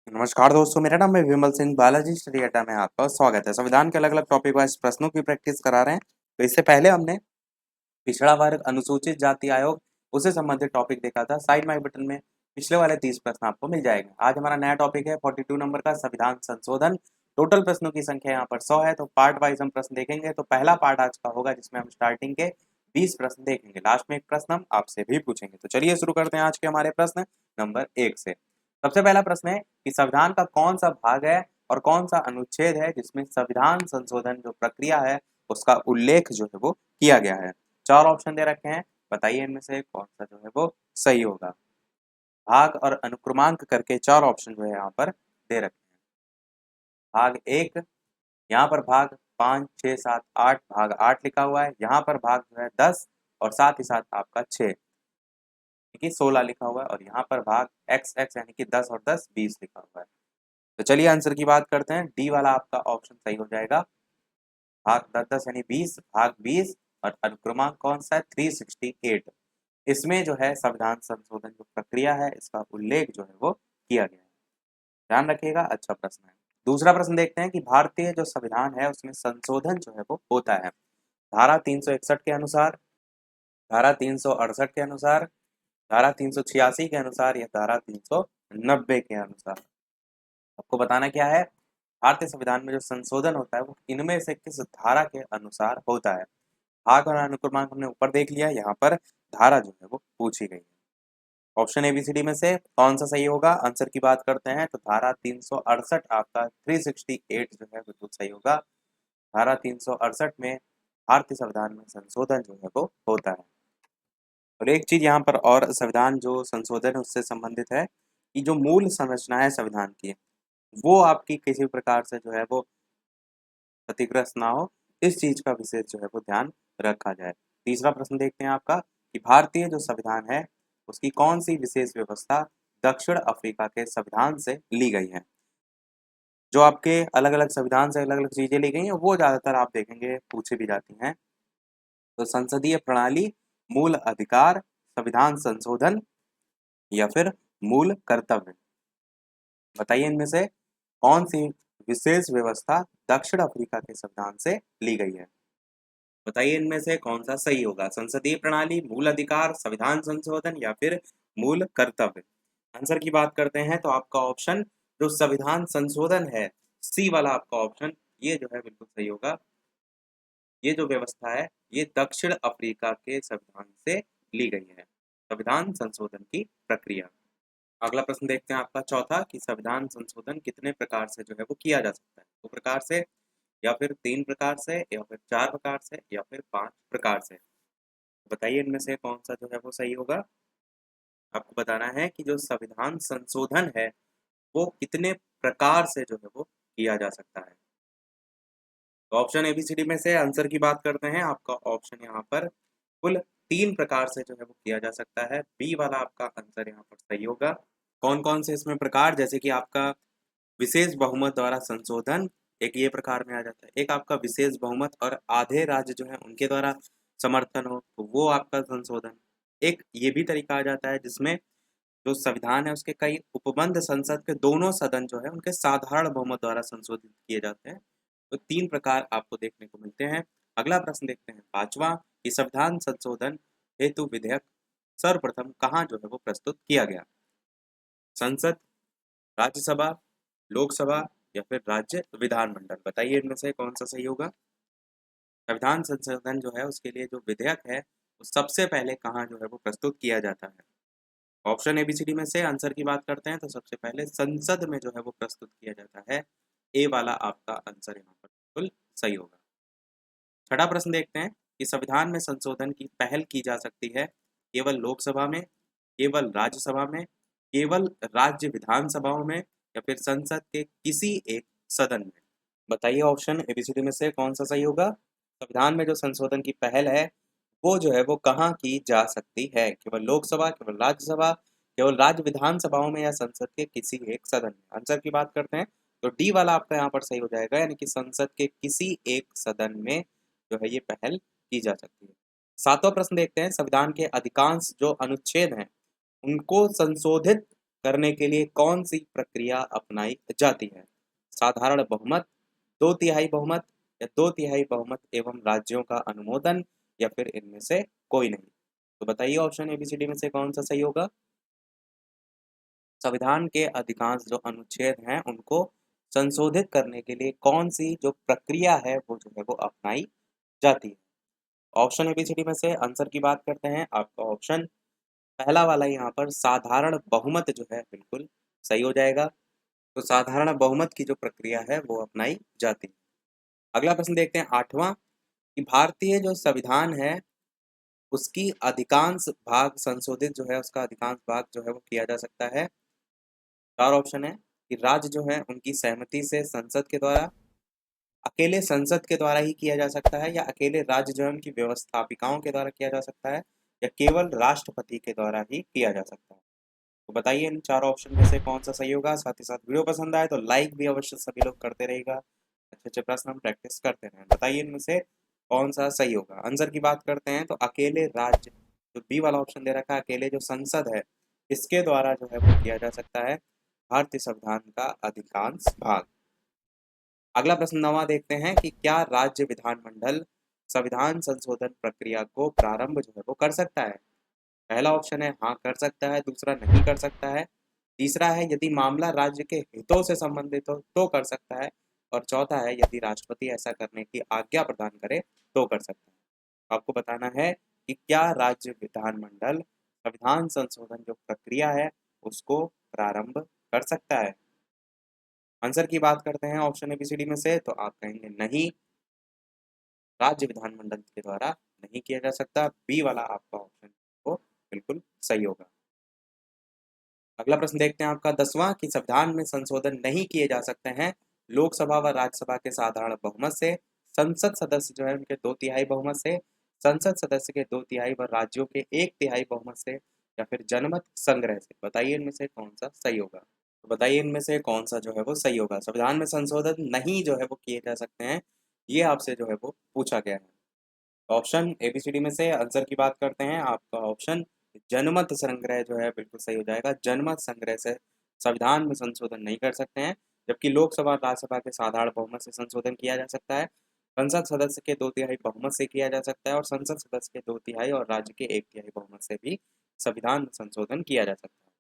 नमस्कार दोस्तों, मेरा नाम है विमल सिंह। बालाजी स्टडी अड्डा में आपका स्वागत है। संविधान के अलग अलग टॉपिक वाइज प्रश्नों की प्रैक्टिस करा रहे हैं। तो इससे पहले हमने पिछड़ा वर्ग, अनुसूचित जाति आयोग, उससे संबंधित टॉपिक देखा था। साइड में आई बटन में पिछले वाले 30 प्रश्न आपको मिल जाएंगे। आज हमारा नया टॉपिक है 42 नंबर का संविधान संशोधन। टोटल प्रश्नों की संख्या यहाँ पर 100 है। तो पार्ट वाइज हम प्रश्न देखेंगे। तो पहला पार्ट आज का होगा जिसमें हम स्टार्टिंग के 20 प्रश्न देखेंगे। लास्ट में एक प्रश्न हम आपसे भी पूछेंगे। तो चलिए शुरू करते हैं आज के हमारे प्रश्न नंबर 1 से। सबसे पहला प्रश्न है कि संविधान का कौन सा भाग है और कौन सा अनुच्छेद है जिसमें संविधान संशोधन जो प्रक्रिया है उसका उल्लेख जो है वो किया गया है। 4 ऑप्शन दे रखे हैं, बताइए इनमें से कौन सा जो है वो सही होगा। भाग और अनुक्रमांक करके 4 ऑप्शन जो है यहाँ पर दे रखे हैं। भाग 1, यहाँ पर भाग 5, 6, 7, 8, भाग 8 लिखा हुआ है। यहाँ पर भाग जो है 10 और साथ ही साथ आपका 6 यानी कि 16 लिखा हुआ है। और यहाँ पर भाग एक्स एक्स यानी कि 10 और 10 20 लिखा हुआ है। तो चलिए आंसर की बात करते हैं। डी वाला आपका ऑप्शन सही हो जाएगा। भाग 10 10 यानी 20, भाग 20 और अनुक्रमांक कौन सा है 368। इसमें जो है संविधान संशोधन जो प्रक्रिया है इसका उल्लेख जो है वो किया गया है। ध्यान रखिएगा, अच्छा प्रश्न है। दूसरा प्रश्न देखते हैं कि भारतीय जो संविधान है उसमें संशोधन जो है वो होता है धारा 361 के अनुसार, धारा 368 के अनुसार, धारा 386 के अनुसार या धारा 390 के अनुसार। आपको बताना क्या है, भारतीय संविधान में जो संशोधन होता है वो इनमें से किस धारा के अनुसार होता है। भाग और अनुक्रमांक हमने ऊपर देख लिया, यहाँ पर धारा जो है वो पूछी गई है। ऑप्शन एबीसीडी में से कौन सा सही होगा। आंसर की बात करते हैं तो धारा 368 आपका 368 जो है बिल्कुल सही होगा। धारा 368 में भारतीय संविधान में संशोधन जो है वो होता है। और एक चीज यहाँ पर और संविधान जो संशोधन है उससे संबंधित है कि जो मूल संरचना है संविधान की वो आपकी किसी प्रकार से जो है वो क्षतिग्रस्त ना हो, इस चीज का विशेष जो है वो ध्यान रखा जाए। तीसरा प्रश्न देखते हैं आपका कि भारतीय जो संविधान है उसकी कौन सी विशेष व्यवस्था दक्षिण अफ्रीका के संविधान से ली गई है। जो आपके अलग अलग संविधान से अलग अलग चीजें ली गई हैं वो ज्यादातर आप देखेंगे पूछी भी जाती हैं। तो संसदीय प्रणाली, मूल अधिकार, संविधान संशोधन या फिर मूल कर्तव्य। बताइए इनमें से कौन सी विशेष व्यवस्था दक्षिण अफ्रीका के संविधान से ली गई है। बताइए इनमें से कौन सा सही होगा। संसदीय प्रणाली, मूल अधिकार, संविधान संशोधन या फिर मूल कर्तव्य। आंसर की बात करते हैं तो आपका ऑप्शन जो संविधान संशोधन है सी वाला आपका ऑप्शन ये जो है बिल्कुल सही होगा। ये जो व्यवस्था है ये दक्षिण अफ्रीका के संविधान से ली गई है, संविधान संशोधन की प्रक्रिया। अगला प्रश्न देखते हैं आपका चौथा कि संविधान संशोधन कितने प्रकार से जो है वो किया जा सकता है। 2 प्रकार से या फिर 3 प्रकार से या फिर 4 प्रकार से या फिर 5 प्रकार से। बताइए इनमें से कौन सा जो है वो सही होगा। आपको बताना है कि जो संविधान संशोधन है वो कितने प्रकार से जो है वो किया जा सकता है। तो ऑप्शन एबीसीडी में से आंसर की बात करते हैं। आपका ऑप्शन यहाँ पर कुल 3 प्रकार से जो है वो किया जा सकता है। बी वाला आपका आंसर यहाँ पर सही होगा। कौन कौन से इसमें प्रकार, जैसे कि आपका विशेष बहुमत द्वारा संशोधन एक ये प्रकार में आ जाता है। एक आपका विशेष बहुमत और आधे राज्य जो है उनके द्वारा समर्थन हो तो वो आपका संशोधन। एक ये भी तरीका आ जाता है जिसमें जो संविधान है उसके कई उपबंध संसद के दोनों सदन जो है उनके साधारण बहुमत द्वारा संशोधित किए जाते हैं। तो 3 प्रकार आपको देखने को मिलते हैं। अगला प्रश्न देखते हैं पांचवा कि संविधान संशोधन हेतु विधेयक सर्वप्रथम कहाँ जो है वो प्रस्तुत किया गया। संसद, राज्यसभा, लोकसभा या फिर राज्य विधानमंडल। बताइए इनमें से कौन सा सही होगा। संविधान संशोधन जो है उसके लिए जो विधेयक है वो सबसे पहले कहाँ जो है वो प्रस्तुत किया जाता है। ऑप्शन एबीसीडी में से आंसर की बात करते हैं तो सबसे पहले संसद में जो है वो प्रस्तुत किया जाता है। ए वाला आपका आंसर यहाँ पर बिल्कुल सही होगा। छठा प्रश्न देखते हैं कि संविधान में संशोधन की पहल की जा सकती है केवल लोकसभा में, केवल राज्यसभा में, केवल राज्य विधानसभाओं में या फिर संसद के किसी एक सदन में। बताइए ऑप्शन एबीसीडी में से कौन सा सही होगा। संविधान में जो संशोधन की पहल है वो जो है वो कहाँ की जा सकती है। केवल लोकसभा, केवल राज्यसभा, केवल राज्य विधानसभाओं में या संसद के किसी एक सदन में। आंसर की बात करते हैं तो डी वाला आपका यहाँ पर सही हो जाएगा, यानी कि संसद के किसी एक सदन में जो है ये पहल की जा सकती है। सातवां प्रश्न देखते हैं संविधान के अधिकांश जो अनुच्छेद हैं उनको संशोधित करने के लिए कौन सी प्रक्रिया अपनाई जाती है? साधारण बहुमत, दो तिहाई बहुमत या दो तिहाई बहुमत एवं राज्यों का अनुमोदन या फिर इनमें से कोई नहीं। तो बताइए ऑप्शन एबीसीडी में से कौन सा सही होगा? संविधान के अधिकांश जो अनुच्छेद हैं उनको संशोधित करने के लिए कौन सी जो प्रक्रिया है वो जो है वो अपनाई जाती है? ऑप्शन एबीसीडी में से आंसर की बात करते हैं, आपका ऑप्शन पहला वाला यहाँ पर साधारण बहुमत जो है बिल्कुल सही हो जाएगा। तो साधारण बहुमत की जो प्रक्रिया है वो अपनाई जाती है। अगला प्रश्न देखते हैं 8वां, कि भारतीय जो संविधान है उसकी अधिकांश भाग संशोधित जो है उसका अधिकांश भाग जो है वो किया जा सकता है। चार ऑप्शन है कि राज्य जो है उनकी सहमति से संसद के द्वारा, अकेले संसद के द्वारा ही किया जा सकता है, या अकेले राज्य जो है उनकी व्यवस्थापिकाओं के द्वारा किया जा सकता है, या केवल राष्ट्रपति के द्वारा ही किया जा सकता है। तो बताइए इन चारों ऑप्शन में से कौन सा सही होगा। साथ ही साथ वीडियो पसंद आए तो लाइक भी अवश्य सभी लोग करते रहेगा। अच्छे अच्छे प्रश्न हम प्रैक्टिस करते रहें। बताइए इनमें से कौन सा सही होगा। आंसर की बात करते हैं तो अकेले राज्य, जो बी वाला ऑप्शन दे रखा है, अकेले जो संसद है इसके द्वारा जो है वो किया जा सकता है भारतीय संविधान का अधिकांश भाग। अगला प्रश्न 9वां देखते हैं कि क्या राज्य विधानमंडल संविधान संशोधन प्रक्रिया को प्रारंभ जो है वो कर सकता है? पहला ऑप्शन है हाँ कर सकता है, दूसरा नहीं कर सकता है, तीसरा है यदि मामला राज्य के हितों से संबंधित हो तो कर सकता है, और चौथा है यदि राष्ट्रपति ऐसा करने की आज्ञा प्रदान करे तो कर सकता है। आपको बताना है कि क्या राज्य विधानमंडल संविधान संशोधन जो प्रक्रिया है उसको प्रारंभ कर सकता है। आंसर की बात करते हैं ऑप्शन एबीसीडी में से तो आप कहेंगे नहीं, राज्य विधानमंडल के द्वारा नहीं किया जा सकता। बी वाला आपका ऑप्शन को बिल्कुल सही होगा। अगला प्रश्न देखते हैं आपका 10वां, कि संविधान में संशोधन नहीं किए जा सकते हैं लोकसभा व राज्यसभा के साधारण बहुमत से, संसद सदस्य जो है उनके दो तिहाई बहुमत से, संसद सदस्य के दो तिहाई व राज्यों के एक तिहाई बहुमत से, या फिर जनमत संग्रह से। बताइए इनमें से कौन सा सही होगा। तो बताइए इनमें से कौन सा जो है वो सही होगा। संविधान में संशोधन नहीं जो है वो किए जा सकते हैं, ये आपसे जो है वो पूछा गया है। ऑप्शन एबीसीडी में से आंसर की बात करते हैं, आपका ऑप्शन जनमत संग्रह जो है बिल्कुल सही हो जाएगा। जनमत संग्रह से संविधान में संशोधन नहीं कर सकते हैं, जबकि लोकसभा और राज्यसभा के साधारण बहुमत से संशोधन किया जा सकता है, संसद सदस्य के दो तिहाई बहुमत से किया जा सकता है, और संसद सदस्य के दो तिहाई और राज्य के एक तिहाई बहुमत से भी संविधान में संशोधन किया जा सकता है।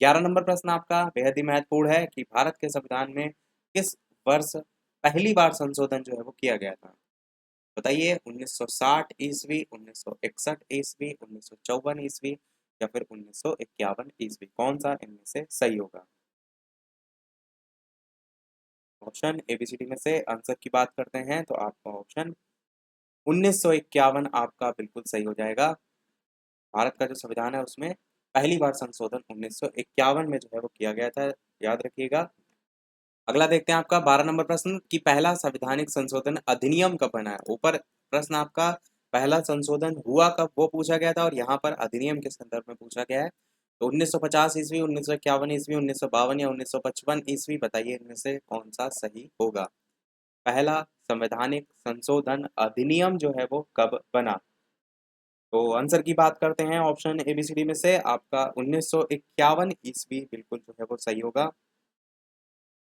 11 नंबर प्रश्न आपका बेहद ही महत्वपूर्ण है कि भारत के संविधान में किस वर्ष पहली बार संशोधन जो है वो किया गया था। बताइए 1960 ईस्वी, 1961 ईस्वी, 1954 ईस्वी, या फिर 1951 ईस्वी। कौन सा इनमें से सही होगा। ऑप्शन एबीसीडी में से आंसर की बात करते हैं तो आपका ऑप्शन 1951 आपका बिल्कुल सही हो जाएगा। भारत का जो संविधान है उसमें पहली बार संशोधन 1951 में जो है वो किया गया था, याद रखिएगा। अगला देखते हैं आपका 12 नंबर प्रश्न, कि पहला संवैधानिक संशोधन अधिनियम कब बना है। ऊपर प्रश्न आपका पहला संशोधन हुआ कब वो पूछा गया था, और यहाँ पर अधिनियम के संदर्भ में पूछा गया है। तो 1950 ईस्वी, 1951 ईस्वी, 1952 या 1955 ईस्वी। बताइए इनमें से कौन सा सही होगा। पहला संवैधानिक संशोधन अधिनियम जो है वो कब बना। तो आंसर की बात करते हैं ऑप्शन एबीसीडी में से आपका 1951 ईस्वी बिल्कुल जो है वो सही होगा।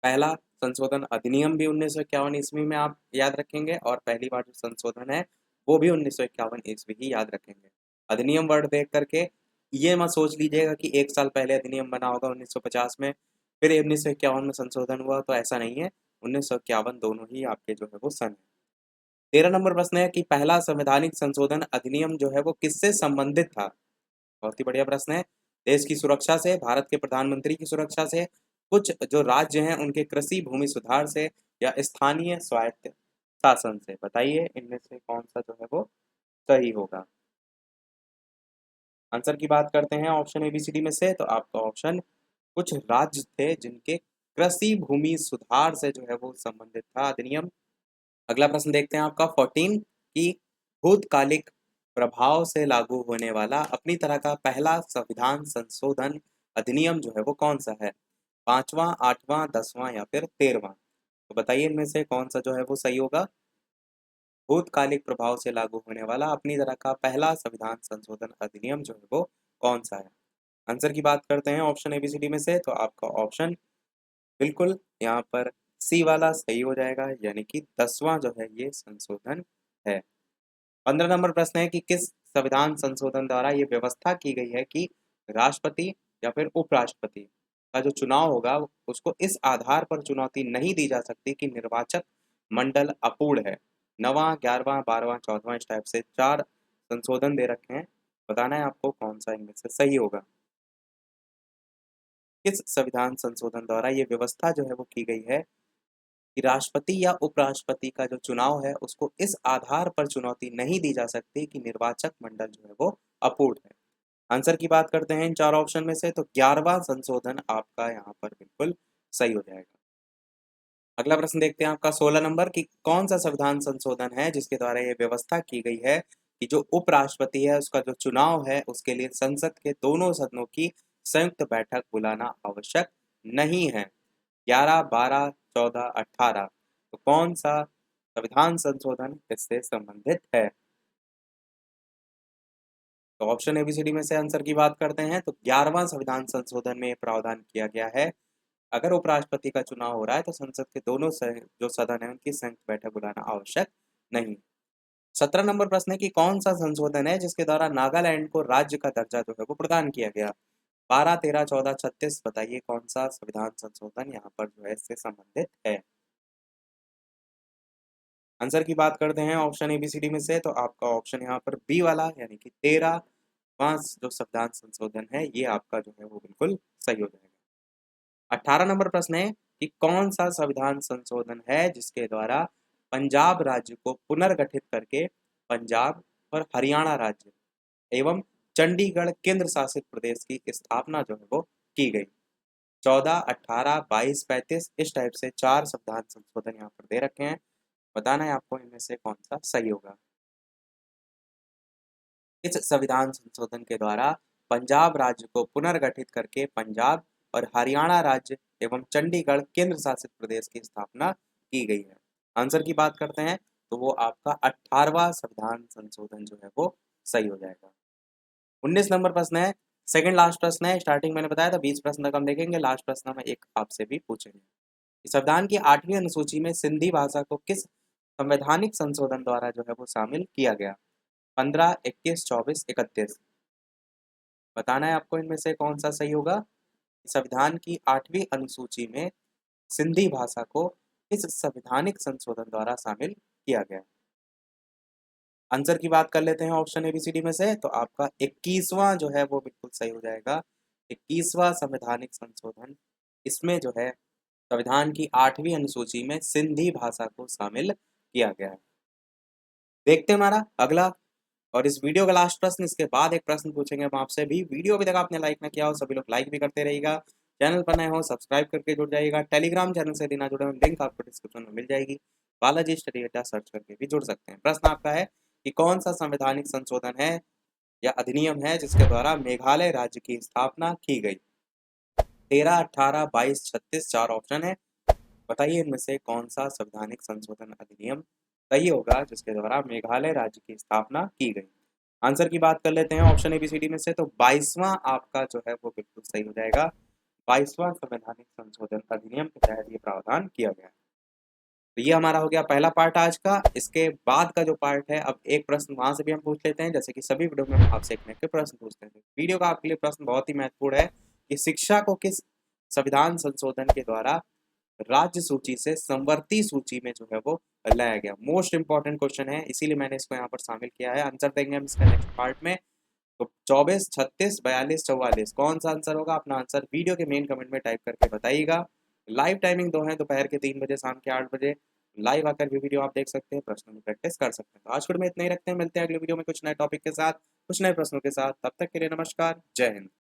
पहला संशोधन अधिनियम भी 1951 ईस्वी में आप याद रखेंगे, और पहली बार जो संशोधन है वो भी 1951 ईस्वी ही याद रखेंगे। अधिनियम वर्ड देख करके ये मत सोच लीजिएगा कि एक साल पहले अधिनियम बना होगा 1950 में, फिर 1951 में संशोधन हुआ, तो ऐसा नहीं है। 1951 दोनों ही आपके जो है वो सन है। 13 नंबर प्रश्न है कि पहला संवैधानिक संशोधन अधिनियम जो है वो किससे संबंधित था। बहुत ही बढ़िया प्रश्न है। देश की सुरक्षा से, भारत के प्रधानमंत्री की सुरक्षा से, कुछ जो राज्य हैं उनके कृषि भूमि सुधार से, या स्थानीय स्वायत्त शासन से। बताइए इनमें से कौन सा जो है वो सही होगा। आंसर की बात करते हैं ऑप्शन एबीसीडी में से तो आपका ऑप्शन कुछ राज्य थे जिनके कृषि भूमि सुधार से जो है वो संबंधित था अधिनियम। अगला प्रश्न देखते हैं आपका 14, की भूतकालिक प्रभाव से लागू होने वाला अपनी तरह का पहला संविधान संशोधन अधिनियम जो है वो कौन सा है। 5वां, 8वां, 10वां या फिर 13वां। तो बताइए इनमें से कौन सा जो है वो सही होगा। भूतकालिक प्रभाव से लागू होने वाला अपनी तरह का पहला संविधान संशोधन अधिनियम जो है वो कौन सा है। आंसर की बात करते हैं ऑप्शन एबीसीडी में से, तो आपका ऑप्शन बिल्कुल यहाँ पर सी वाला सही हो जाएगा, यानी कि 10वां जो है ये संशोधन है। 15 नंबर प्रश्न है कि किस संविधान संशोधन द्वारा ये व्यवस्था की गई है कि राष्ट्रपति या फिर उपराष्ट्रपति का जो चुनाव होगा उसको इस आधार पर चुनौती नहीं दी जा सकती कि निर्वाचक मंडल अपूर्ण है। 9वां, 11वां, 12वां, 14वां, इस टाइप से 4 संशोधन दे रखे हैं। बताना है आपको कौन सा इनमें से सही होगा। किस संविधान संशोधन द्वारा ये व्यवस्था जो है वो की गई है कि राष्ट्रपति या उपराष्ट्रपति का जो चुनाव है उसको इस आधार पर चुनौती नहीं दी जा सकती कि निर्वाचक मंडल जो है वो अपूर्ण है। आंसर की बात करते हैं इन 4 ऑप्शन में से, तो 11वां संशोधन आपका यहाँ पर बिल्कुल सही हो जाएगा। अगला प्रश्न देखते हैं आपका 16 नंबर कि कौन सा संविधान संशोधन है जिसके द्वारा ये व्यवस्था की गई है कि जो उपराष्ट्रपति है उसका जो चुनाव है उसके लिए संसद के दोनों सदनों की संयुक्त बैठक बुलाना आवश्यक नहीं है। 11, 12, 14, 18, तो कौन सा संविधान संशोधन इससे संबंधित है? तो ऑप्शन एबीसीडी में से आंसर की बात करते हैं, तो 11वां संविधान संशोधन में प्रावधान किया गया है अगर उपराष्ट्रपति का चुनाव हो रहा है तो संसद के दोनों जो सदन है उनकी संयुक्त बैठक बुलाना आवश्यक नहीं। 17 नंबर प्रश्न है कि कौन सा संशोधन है जिसके द्वारा नागालैंड को राज्य का दर्जा जो है वो प्रदान किया गया? 12, 13, 14, 36, बताइए कौन सा संविधान संशोधन यहाँ पर जो है इससे संबंधित है। आंसर की बात करते हैं ऑप्शन एबीसीडी में से, तो आपका ऑप्शन यहाँ पर बी वाला यानी कि 13वां जो संविधान संशोधन है ये आपका जो है वो बिल्कुल सही हो जाएगा। 18 नंबर प्रश्न है कि कौन सा संविधान संशोधन है जिसके द्वारा पंजाब राज्य को पुनर्गठित करके पंजाब और हरियाणा राज्य एवं चंडीगढ़ केंद्र शासित प्रदेश की स्थापना जो है वो की गई? 14, 18, 22, 35, इस टाइप से 4 संविधान संशोधन यहाँ पर दे रखे हैं। बताना है आपको इनमें से कौन सा सही होगा। इस संविधान संशोधन के द्वारा पंजाब राज्य को पुनर्गठित करके पंजाब और हरियाणा राज्य एवं चंडीगढ़ केंद्र शासित प्रदेश की स्थापना की गई है। आंसर की बात करते हैं तो वो आपका 18वां संविधान संशोधन जो है वो सही हो जाएगा। 19 नंबर प्रश्न है, सेकंड लास्ट प्रश्न है। स्टार्टिंग मैंने बताया था 20 प्रश्न तक हम देखेंगे, लास्ट प्रश्न में एक आपसे भी पूछेंगे। संविधान की 8वीं अनुसूची में सिंधी भाषा को किस संवैधानिक संशोधन द्वारा जो है वो शामिल किया गया? 15, 21, 24, 31, बताना है आपको इनमें से कौन सा सही होगा। संविधान की 8वीं अनुसूची में सिंधी भाषा को किस संवैधानिक संशोधन द्वारा शामिल किया गया? आंसर की बात कर लेते हैं ऑप्शन एबीसीडी में से, तो आपका 21वां जो है वो बिल्कुल सही हो जाएगा। 21वां संवैधानिक संशोधन, इसमें जो है संविधान की 8वीं अनुसूची में सिंधी भाषा को शामिल किया गया है। देखते हैं हमारा अगला और इस वीडियो का लास्ट प्रश्न, इसके बाद एक प्रश्न पूछेंगे हम आपसे भी। वीडियो अभी तक आपने लाइक ना किया हो सभी लोग लाइक भी करते रहिएगा, चैनल पर नए हो सब्सक्राइब करके जुड़ जाइएगा, टेलीग्राम चैनल से ना जुड़े हो लिंक आपको डिस्क्रिप्शन में मिल जाएगी, बालाजी स्टडी अड्डा सर्च करके भी जुड़ सकते हैं। प्रश्न आपका है कि कौन सा संवैधानिक संशोधन है या अधिनियम है जिसके द्वारा मेघालय राज्य की स्थापना की गई? 13, 18, 22, 36, 4 ऑप्शन है, बताइए इनमें से कौन सा संवैधानिक संशोधन अधिनियम सही होगा जिसके द्वारा मेघालय राज्य की स्थापना की गई? आंसर की बात कर लेते हैं ऑप्शन एबीसीडी में से, तो 22वां आपका जो है वो बिल्कुल सही हो जाएगा। 22वां संवैधानिक संशोधन अधिनियम के तहत ये प्रावधान किया गया। तो ये हमारा हो गया पहला पार्ट आज का। इसके बाद का जो पार्ट है, अब एक प्रश्न वहां से भी हम पूछ लेते हैं, जैसे कि सभी वीडियो में हम आपसे एक मिनट के प्रश्न पूछते हैं। वीडियो का आपके लिए प्रश्न बहुत ही महत्वपूर्ण है कि शिक्षा को किस संविधान संशोधन के द्वारा राज्य सूची से संवर्ती सूची में जो है वो लाया गया? मोस्ट इंपॉर्टेंट क्वेश्चन है, इसीलिए मैंने इसको यहाँ पर शामिल किया है। आंसर देंगे हम इसका नेक्स्ट पार्ट में। तो 24, 36, 42, 44 कौन सा आंसर होगा? अपना आंसर वीडियो के मेन कमेंट में टाइप करके बताइएगा। लाइव टाइमिंग दो है, दोपहर के 3 बजे, शाम के 8 बजे लाइव आकर भी वीडियो आप देख सकते हैं, प्रश्नों की प्रैक्टिस कर सकते हैं। तो आज फिर में इतना ही रखते हैं, मिलते हैं अगले वीडियो में कुछ नए टॉपिक के साथ, कुछ नए प्रश्नों के साथ। तब तक के लिए नमस्कार, जय हिंद।